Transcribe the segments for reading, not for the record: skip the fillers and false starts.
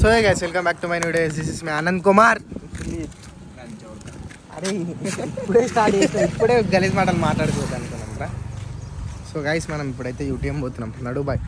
So guys welcome back to my new days. This is me Anand Kumar. అరే ఇప్పుడే start చేసిన, ఇప్పుడే గలీజ్ మాటలు మాట్లాడుకోవద్దు అనుకున్నాం రా. సో గైస్ మనం ఇప్పుడైతే యూటీఎం పోతున్నాం. నడు బాయ్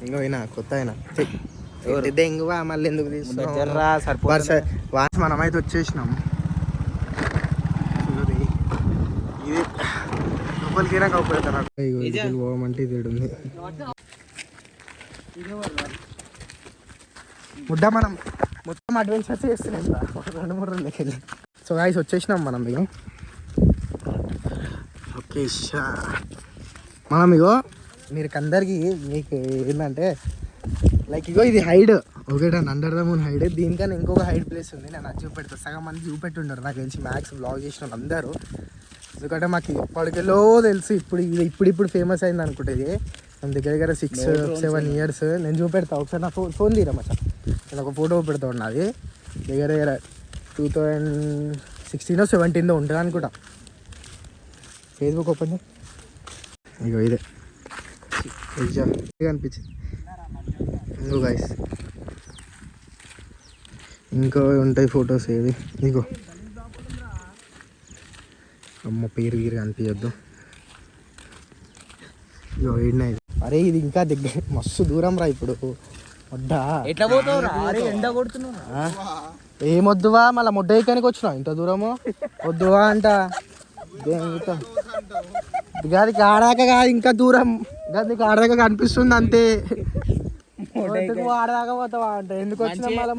ఇంకో అయినా కొత్త అయినా ఇంగువా మళ్ళీ ఎందుకు తీసుకున్నాం. మనమైతే వచ్చేసినాం. ఇది లోపలికైనా కౌపడతారు పోవమంటే ఇది ఉంది ముడ్డ. మనం మొత్తం అడ్వెంచర్స్ చేస్తున్నాం 2-3 రోజులకి వెళ్ళి. సో గాయస్ వచ్చేసినాం మనం. ఇగో ఓకే మనం ఇగో మీరు అందరికీ మీకు ఏంటంటే లైక్ ఇగో ఇది హైడ్ ఒకటే అండర్ ద మూన్ హైడ్. దీనికన్నా ఇంకొక హైడ్ ప్లేస్ ఉంది. నేను అది చూపెడతాను. సగం మంది చూపెట్టుండారు నాకు తెలిసి, మ్యాక్స్ బ్లాగ్ చేసిన వాళ్ళు అందరూ. ఎందుకంటే మాకు ఎప్పటికెళ్ళో తెలుసు. ఇప్పుడు ఫేమస్ అయింది అనుకుంటే ఇది మన దగ్గర 6-7 ఇయర్స్. నేను చూపెడతాను ఒకసారి. నా ఫోన్ తీరా మచ్చా, నేను ఒక ఫోటో పెడతా ఉన్నది. దగ్గర 2016-17 ఉంటుంది అనుకుంటా. ఫేస్బుక్ ఓపెన్ ఇగో ఇదే అనిపించింది. ఇంకో గైస్ ఇంకా ఉంటాయి ఫొటోస్. ఏవి ఇగో అమ్మ పేరు గీరు కనిపించద్దు. ఇగో ఈడనే. అరే ఇది ఇంకా దగ్గర మస్తు దూరం రా. ఇప్పుడు వడ్డా ఎట్లా పోతావు? ఎండ కొడుతున్నావు. ఏమొద్దువా మళ్ళీ ముడ్డ ఎక్కడానికి వచ్చినావు ఇంత దూరము? వద్దువా అంట. గదికి ఆడాక కాదు ఇంకా దూరం. గదికి ఆడాక కనిపిస్తుంది అంతే. ఆడదాకా పోతావా అంటే ఎందుకు వచ్చినా మళ్ళీ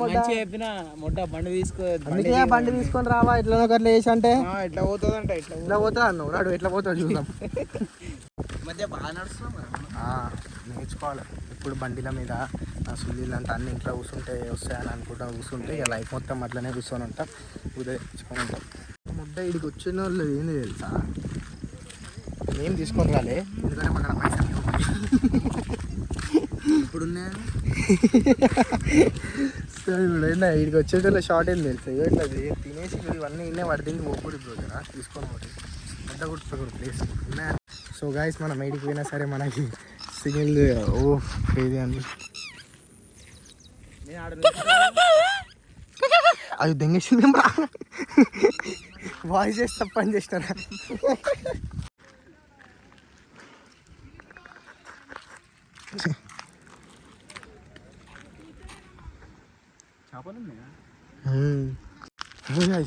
ముడ్డ బండి తీసుకో. అందుకే బండి తీసుకొని రావా ఇట్లా అట్లా వేసి అంటే ఎట్లా పోతుంది అంటే ఇట్లా పోతా అన్నావు. నాడు ఎట్లా పోతావు చూద్దాం. మధ్య బాగా నడుస్తున్నాం, నేర్చుకోవాలి. ఇప్పుడు బండిల మీద సుల్లీలు అంటే అన్ని ఇంట్లో కూర్చుంటే వస్తాయని అనుకుంటా కూర్చుంటే ఇక లైఫ్ మొత్తం అట్లనే కూర్చొని ఉంటాం. తెచ్చుకొని ఉంటాం. ముడ్డ ఇడికి వచ్చిన వాళ్ళు ఏంది తెలుసా, ఏం తీసుకొని రాలే. ఎందుకంటే మాకు పైసలు ఇప్పుడున్నాయి. సో ఇప్పుడు ఏందా ఇడికి వచ్చేటోళ్ళ షార్ట్ ఏం తెలుసు. ఇట్లా తినేసి ఇవన్నీ ఇన్నే పడితే పోకూడదు ఇప్పుడు కదా తీసుకొని పోటీ ముడ్డ కుట్టుకోకూడదు ప్లేస్ ఉన్నాయా. సో గాయస్ మనం ఐడికి పోయినా సరే మనకి సిగ్నల్ ఏది అని అది దెంగేసింది. వాయిస్ చేసి తప్పని చేసినారా?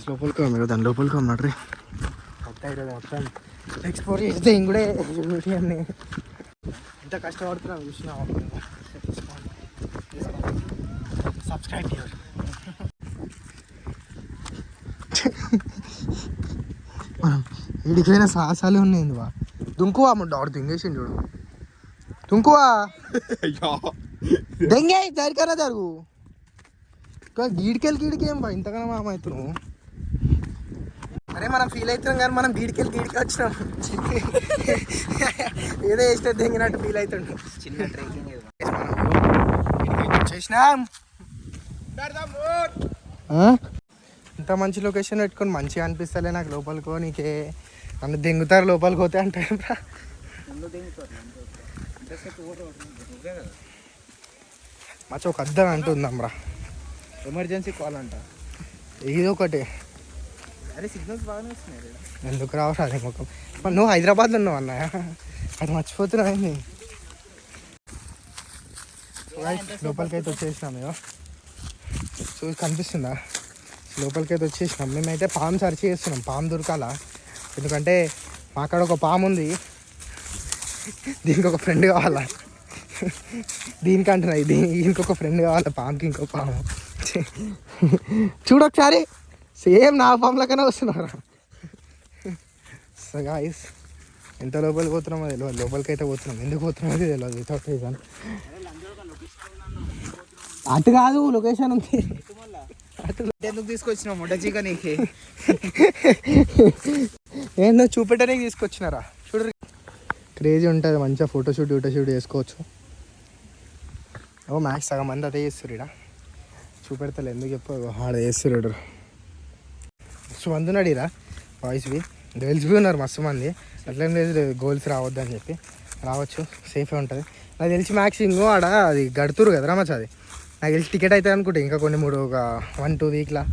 లోపలికి మీరు దాని లోపలికి ఉన్నాడు రీ. మొత్తం ఎక్స్ప్లోర్ చేస్తే ఇంకూడే అన్ని ఎంత కష్టపడుతున్నాం చూసినా. సబ్స్క్రైబ్ చేయాలి. మనం ఇడికైనా సాహసాలే ఉన్నాయి. వా దుంకువా ముడ్డ ఆడు దింగేసింది చూడు. దుంకువా దెంగే జరికరా జరుగు. గీడికి ఏం బా ఇంతకన్నా మామ అవుతున్నావు. అరే మనం ఫీల్ అవుతున్నాం కానీ మనం గీడికి వచ్చినాం. ఏదో వేస్తే దెంగినట్టు ఫీల్ అవుతుండు. చిన్న ట్రెక్కింగ్ చేసినాం. ఇంత మంచి లొకేషన్ పెట్టుకొని మంచిగా అనిపిస్తలే నాకు. లోపలికో నీకే నన్ను దెంగుతారు లోపలికి పోతే అంటే మచ్చ ఒక అద్దం అంటుందాం రా. ఎమర్జెన్సీ కాల్ అంట ఏదో ఒకటి. అరే సిగ్నల్స్ బాగానే వస్తున్నాయి. ఎందుకు రావరా అదే ముఖం. నువ్వు హైదరాబాద్లో ఉన్నావు అన్న, అది మర్చిపోతున్నావు. లోపలికైతే వచ్చేసినాం. ఇగో చూసి కనిపిస్తుందా? లోపలికైతే వచ్చేసినాం. మేమైతే పాము సర్చ్ చేస్తున్నాం. పాము దొరకాలా, ఎందుకంటే మా అక్కడ ఒక పాము ఉంది. దీనికి ఒక ఫ్రెండ్ కావాలా. దీనికంటున్నా దీనికి ఒక ఫ్రెండ్ కావాలా. పాముకి ఇంకో పాము చూడొకసారి సేమ్ నా పాములకనే వస్తున్నారా. సో గాయ్స్ ఎంత లోపలికి పోతున్నామో తెలియదు. లోపలికైతే పోతున్నాం. ఎందుకు పోతున్నామో తెలియదు. Without reason. అటు కాదు లొకేషన్ ఉంది. ఎందుకు తీసుకొచ్చినావు ముడ్డ చికెన్కి? ఏందో చూపెట్టడానికి తీసుకొచ్చినారా. చూడరు క్రేజీ ఉంటుంది. మంచిగా ఫోటోషూట్ చేసుకోవచ్చు. ఓ మ్యాక్స్ సగం మంది అదే చేస్తారు. ఇక్కడ చూపెడతారు ఎందుకు చెప్పు. ఆడ చేస్తారు మస్తు మంది ఉన్నాడు ఇరా. బాయ్స్వి గర్ల్స్ బి ఉన్నారు మస్తు మంది. అట్లేం లేదు గర్ల్స్ రావద్దని చెప్పి. రావచ్చు, సేఫే ఉంటుంది. నాకు తెలిసి మ్యాక్స్ ఇంకో ఆడ అది గడుతురు కదరా మచ్చ. అది నాకు తెలిసి టికెట్ అవుతుంది అనుకుంటే ఇంకా కొన్ని మూడు ఒక 1-2 వీక్లా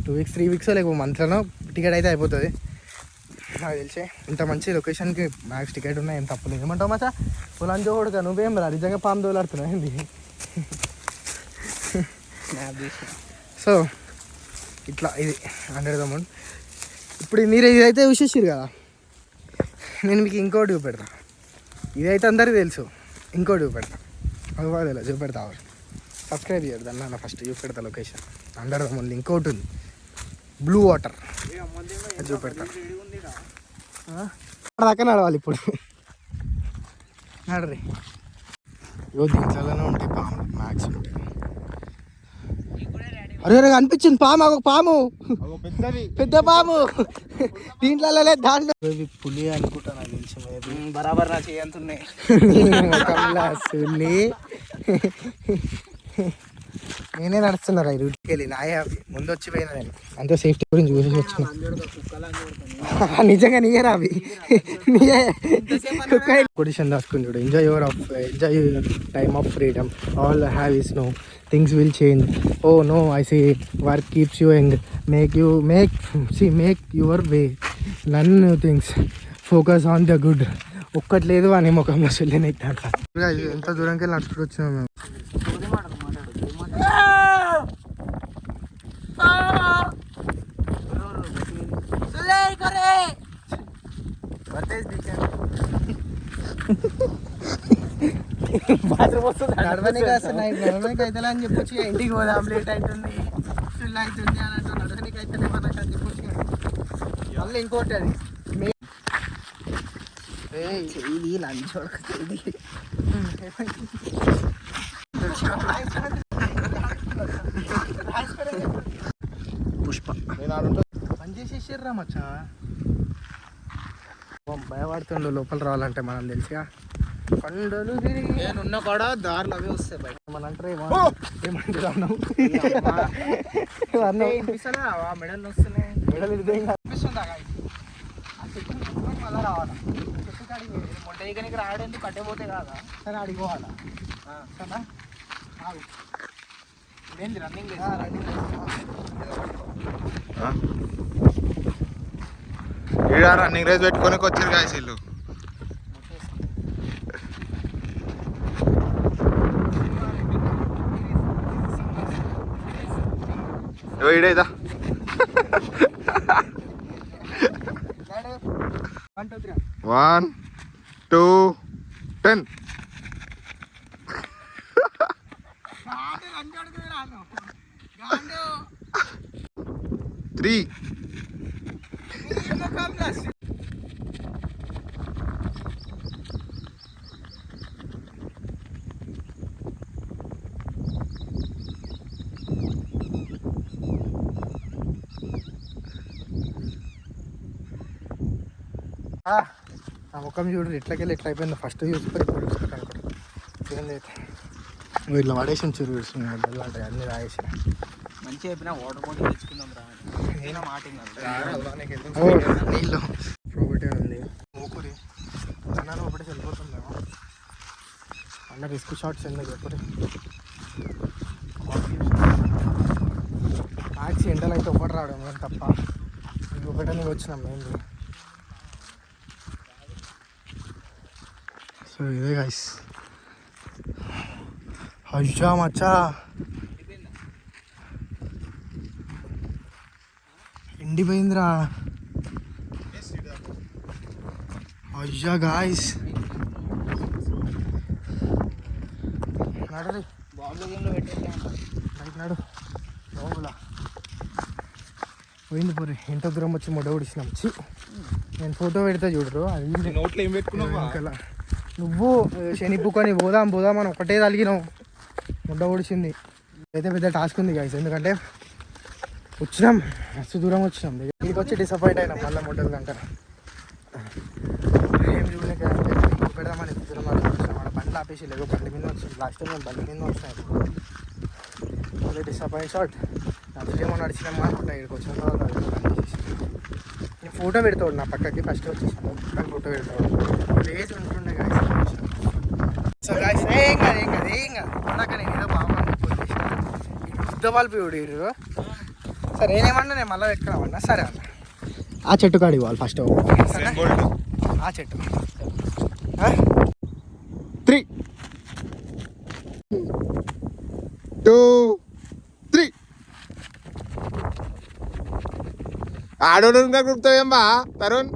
2 వీక్స్ 3 వీక్స్ లేకపోతే మంత్లోనో టికెట్ అయితే అయిపోతుంది నాకు తెలిసి. ఇంత మంచి లొకేషన్కి మ్యాక్స్ టికెట్ ఉన్నాయి, ఏం తప్పలేదు. ఏమంటావు మచ్చా పొలం చూడక నువ్వేం రా నిజంగా పాము దోలాడుతున్నావు ఏంది? సో ఇట్లా ఇది 100 అమౌంట్. ఇప్పుడు మీరు ఇదైతే చూసేసారు కదా, నేను మీకు ఇంకోటి చూపెడతా. ఇదైతే అందరికీ తెలుసు, ఇంకోటి చూపెడతా. అది చూపెడతా. సబ్స్క్రైబ్ చేయడు దాన్ని నా ఫస్ట్ చూపెడతా లొకేషన్. 100 అమౌంట్ ఇంకోటి ఉంది, బ్లూ వాటర్, అది చూపెడతా. దాకా నడవాలి ఇప్పుడు, నడరి. ఇగో దీంట్లోనే ఉంటాయి పాములు, మ్యాక్స్ ఉంటాయి. అరే అరే అనిపించింది పాము, ఒక పాము, పెద్ద పాము దీంట్లో దాంట్లో. పులి అనుకుంటా నాకు తెలిసి, మేబీ బరాబర్ నా చేయంతున్నాయి. నేనే నడుస్తున్నారు ఈ రూట్కి వెళ్ళి, నాయ ముందు వచ్చి పోయినా నేను అంతే సేఫ్టీ గురించి చూసి వచ్చిన. నిజంగా నీయరా అవి, కొడిషన్ రాసుకుని చూడు. Enjoy your time of freedom, all have is no, things will change. Oh no I see work keeps you young, make your way, learn new things, focus on the good. ఒక్కటి లేదు అని ముఖంలో చెల్లిన అట్లా. ఎంత దూరంకి వెళ్ళి నడుచుకుంటూ వచ్చినాం మేము. నడవనికి అయితే అని చెప్పొచ్చు, ఇంటికి పోదాం లేట్ అవుతుంది ఫుల్ అవుతుంది అని అంటూ నడవనికి అయితే మనకు అని చెప్పొచ్చు. మళ్ళీ ఇంకోటి అది లంచ్ పుష్ప పని చేసేసారా మచ్చా. భయపడుతుండు లోపల రావాలంటే, మనం తెలిసిగా కొండలు నేనున్న కూడా దారులు అవే వస్తాయి బయట. మన అంటే ఏమంటారు మెడల్ వస్తున్నాయి. మెడల్ ఇది అనిపిస్తుందా మళ్ళా రావాలా? మొట్ట దిగనికి రావడానికి కట్టేపోతే కాదా? సరే అడిగిపోవాలా కదా? ఏంది రన్నింగ్ రన్నింగ్ రేస్ పెట్టుకొని వచ్చారు గాయస్ వీళ్ళు. ఇడేదా 1 2 10. Three. ఆ ముఖం చూడు ఎట్లకెళ్ళి ఎట్లా అయిపోయిందో. ఫస్ట్ చూసుకొని ఇప్పుడు చూసుకుంటాను అనుకుంటా. ఏం లేదు, ఇట్లా పడేసి చూడు చూస్తున్నాయి అన్నీ రాయేసి. మంచిగా చెప్పిన వాటర్ బాటిల్ తెచ్చుకుందాం రా, ఏదైనా మాట నీళ్ళు ఒకటే ఉంది. ఊపిరి అన్నారు ఒకటి వెళ్ళిపోతుందేమో అన్న. రిస్క్ షాట్స్ ఎందుకు ఎప్పుడు మ్యాక్స్ ఎండలు అయితే ఒకటి రావడం కానీ తప్ప ఒకటే వచ్చినాం మేము. సో ఇదే గైస్, అయ్యా మచ్చా ఎండిపోయిందిరా. అయ్యా గాయస్ నడరి బయట నడు బాబులా పోయింది పోరి. ఎంత దూరం వచ్చి మొడ ఉడిసినాం. నేను ఫోటో పెడతా చూడరు. అది నోట్లో ఏం పెట్టుకున్నావా? నువ్వు శనిపుకొని పోదాం అని ఒకటే తలిగినావు, ముడ్డ ఓడిచింది. అయితే పెద్ద టాస్క్ ఉంది గైస్, ఎందుకంటే వచ్చినాం మస్తు దూరం వచ్చినాం. ఇక్కడికి వచ్చి డిసప్పాయింట్ అయినాం మళ్ళీ ముడ్డలు కంటే. ఏం చూడలేక పెడదామని దూరం మన బండ్లు ఆపేసి లేదు, బండి మీద వచ్చింది. లాస్ట్ టైం మేము బండి మీద వచ్చినాయి. అదే డిసప్పాయింట్ షాట్. నడిచేమో నడిచినామా అనుకుంటా. ఇక్కడికి వచ్చిన తర్వాత నేను ఫోటో పెడతాడు నా పక్కకి. ఫస్ట్ వచ్చేసాను కానీ ఫోటో పెడతాడు. ప్లేస్ ఉంటుండే గాయస్. సో గాయస్ ఏం కాదు పడక నేను ఏదో బాగుంది బల్బు వీడు. సరే నేనేమన్నా నేను మళ్ళీ ఎక్కడమన్నా సరే అన్న ఆ చెట్టు కాడికి పోవాలి ఫస్ట్ ఆ చెట్టు 3 2 3 ఆడోడు ఇంకా గుర్తావేమ్మా తరుణ్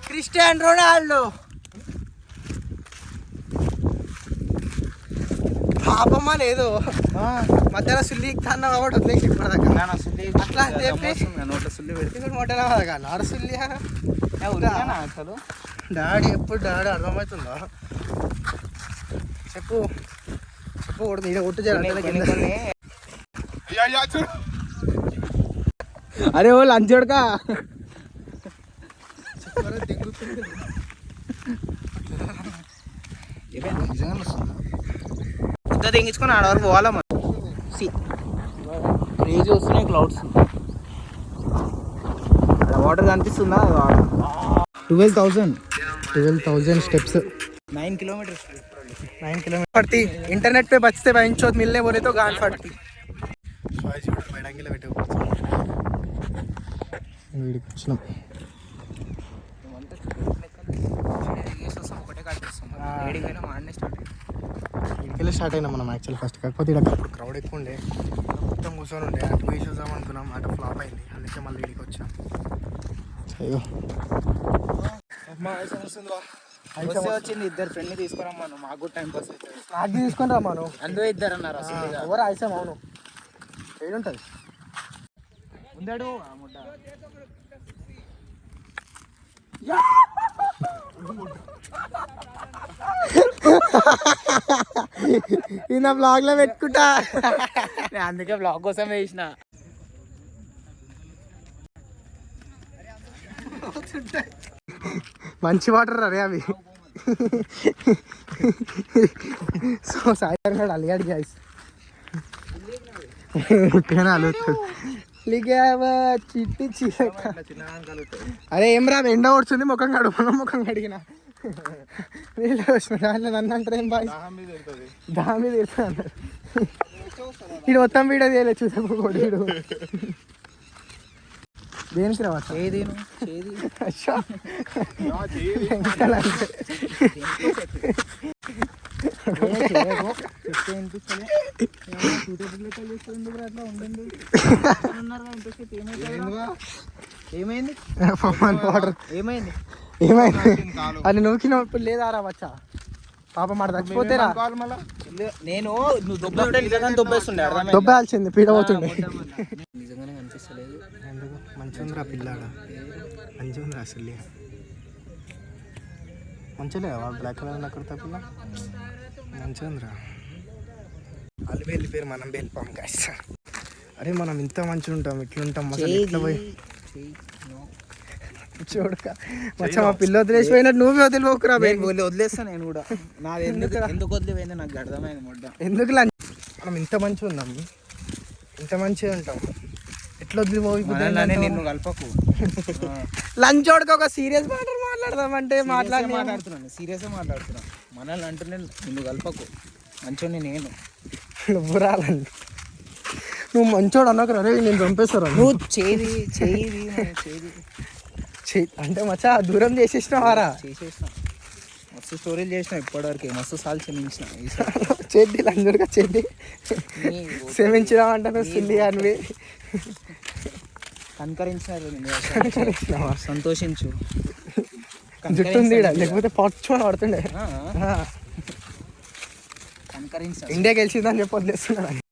క్రిస్టియానో రొనాల్డో పాపమా లేదు మధ్యలో సుల్లి ఇస్తాను కాబట్టి వదిలేసి అట్లా అని చెప్పి మొట్టలో నాడు సుల్లి అసలు డాడీ ఎప్పుడు డాడీ అర్థమవుతుందా చెప్పు చెప్పు కొడుతుంది ఇక్కడ కొట్టు చేయాలి అరే ఓ లంచ్ చూడకా ఇంత తెంగించుకొని ఆడవరకు పోవాలా మనం క్రేజీ వస్తున్నాయి క్లౌడ్స్ వాటర్ కనిపిస్తుందా 12,000 स्टेप्स 9 किलोमीटर पड़ती इंटरनेट पे बचते बहन चौथ मिलने बोले तो गांड फटती ఇడికెళ్ళి స్టార్ట్ అయినా మనం యాక్చువల్ ఫస్ట్ కాకపోతే ఇక్కడ అప్పుడు క్రౌడ్ ఎక్కువ ఉండే మొత్తం కూర్చొని ఉండే అటు పోయి చూద్దాం అనుకున్నాం అటు ఫ్లాప్ అయింది అందుకే మళ్ళీ ఇడికి వచ్చాం అయ్యో వచ్చింది ఇద్దరు ఫ్రెండ్ తీసుకురమ్మాను మాకు కూడా టైం పాస్ అవుతుంది నాకు తీసుకొని రమ్మాను అందులో ఇద్దరు అన్నారు ఎవరు ఆయిసాం అవును ఏడుంటుంది ఉందాడు ముడ్డ ఈ నా బ్లాగ్ లో పెట్టుకుంటా అందుకే బ్లాగ్ కోసం వేసిన మంచి వాటర్ అరే అవి సో సాయంత్రం కూడా అలిగాడు గ్యాస్ చిట్టి అరే ఏం రా ఎండ ఓడుతుంది ముఖం కడు మనం ముఖం కడిగిన నన్ను అంటారు ఏం బాయ్ దాని మీద అన్నారు ఇడు మొత్తం వీడియో చేయలేదు చూసాము వీడు దేనికి రావచ్చు ఏమైంది ఏమైంది ఏమైంది అది నూకినప్పుడు లేదా రావచ్చా పాప మాట చచ్చిపోతేరా నేను నువ్వు దొబ్బేయాల్సింది పీడ పోతుండే నిజంగానే కనిపిస్తలేదు ఎందుకు మంచిగా ఉందిరా పిల్లాడ మంచిగా ఉందిరా అసలు మంచిగా బ్లాక్ కలర్ అక్కడ పిల్ల మంచిగా ఉందిరా వాళ్ళు వెళ్ళిపోయారు మనం వెళ్ళిపోయాం గాయస్ అరే మనం ఇంత మంచిగా ఉంటాం ఇట్లుంటాం అసలు ఇట్లా పోయి చూడక మచ్చా మా పిల్ల వదిలేసిపోయినట్టు నువ్వే వదిలిపోకురా వదిలేస్తా నేను కూడా నాది ఎందుకు వదిలిపోయింది నాకు అర్థమైంది ముడ్డ ఎందుకు మనం ఇంత మంచిగా ఉన్నాం ఇంత మంచిగా ఉంటాం ఎట్లా వదిలిపోయి నిన్ను కలపకు లంచ్ వాడికి ఒక సీరియస్ మ్యాటర్ మాట్లాడదామంటే మాట్లాడుతున్నాను సీరియస్గా మాట్లాడుతున్నాను మనల్ని అంటున్నా నిన్ను కలపకు మంచోని నేను నువ్వు రాలండి నువ్వు మంచోడు అన్నాక రే నేను చంపేస్తారా నువ్వు చేది అంటే మచ్చా దూరం చేసేసినావారా చేసేసిన మస్తు స్టోరీలు చేసిన ఇప్పటివరకు మస్తు సార్లు క్షమించిన చేద్ది లంజుడుగా చేద్ది క్షమించినావంటే నువ్వు సిల్లి అనివి కనకరించినారు సంతోషించు జుట్టు ఉంది లేకపోతే పచ్చుకొని పడుతుండే కనకరించు ఇండియా గెలిచిందని చెప్పి వదిలేస్తున్నాడు